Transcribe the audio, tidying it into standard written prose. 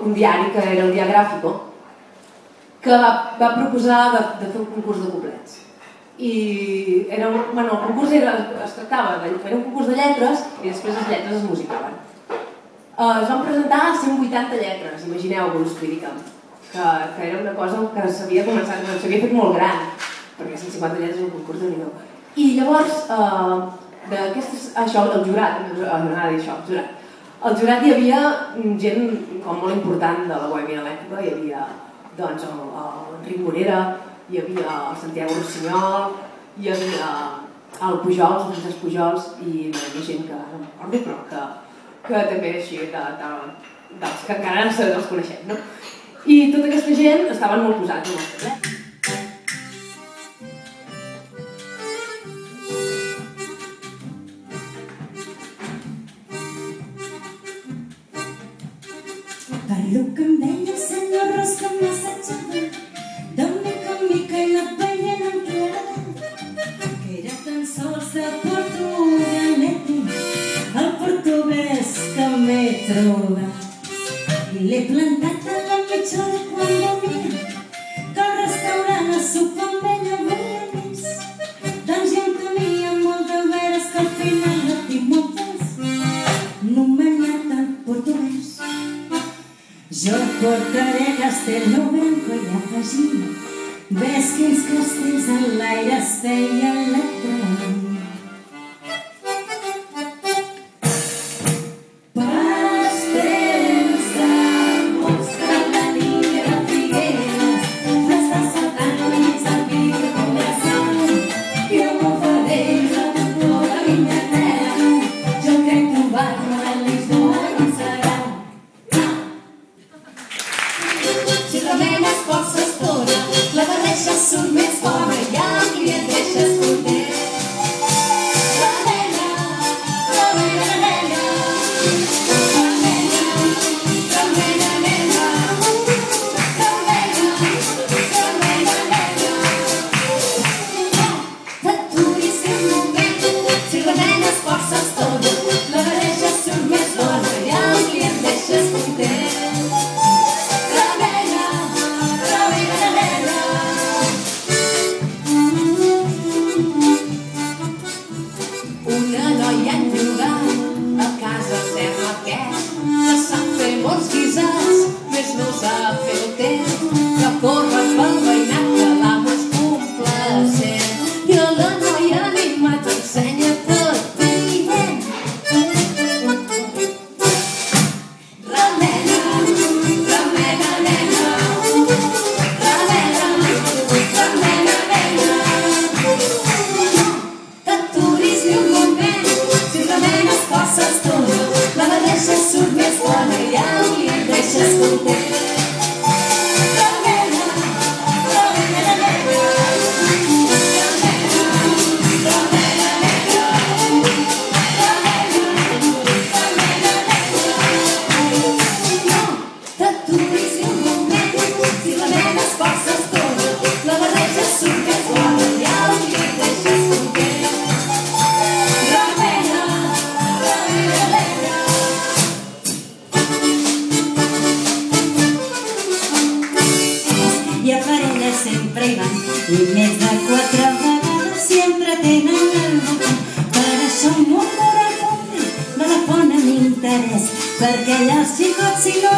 un diari que era el Dia Gràfico, que va proposar de fer un concurs de coblets. I el concurs es tractava, era un concurs de lletres i després les lletres es musicaven. Es van presentar 180 lletres, imagineu-vos, vull dir que era una cosa que s'havia començat, s'havia fet molt gran, perquè 150 lletres és un concurs de nivell. I llavors, el jurat, al jurat hi havia gent molt important de la bohèmia de l'època, hi havia l'Enric Morera, hi havia el Santiago Rossinyol, hi havia el Pujols, el Francesc Pujols, i hi havia gent que no recordo, però que també així, dels que encara els coneixem, no? I tota aquesta gent estaven molt posats en el ple. Per lo que em deia el senyor Ros que m'assetjava, de mica en mica i la veient en clar, que era tan sols de Portugalete, el portuguès que m'he trobat. I l'he plantat a la mitja hora quan venia, que al restaurant a sopar amb ella volia més. Doncs ja en tenia molt de veres que al final no tinc moltes, no m'ha anat en portuguès. Jo portaré Castelo Branco i afegim, ves quins castells en l'aire es feien l'electrònic. Pastels d'amors que la niña de Figueres m'està saltant al mig del vidre conversant. Jo m'oferiré la doctora Vinyatera, jo crec trobar-me a Lisboa i serà. Si remenes força estona, la barreja surt més bona i al client deixes content. Remena, remena, nena, remena, remena, nena, remena, remena, nena. T'aturis un moment, si remenes força estona, la barreja surt més bona i al client deixes content. Una noia en llogat a casa sembla que sap fer molts guisats, més no sap fer el temps, que corre pel veïnat que l'amo és complacent i a la noia animat ensenya tot dient. Remena, remena, nena, remena, remena, nena. T'aturis ni un moment, si remenes força estona, la barreja surt més bona i al client deixes content. Remena, remena, nena, remena, remena, nena, remena, remena, nena. T'aturis ni un moment, si remenes força estona, la barreja surt més bona i al client deixes content. I a parelles sempre hi van, i més de 4 vegades s'hi entretenen al voltant. Per això murmura el fons de la font amb interès, perquè allà els xicots si no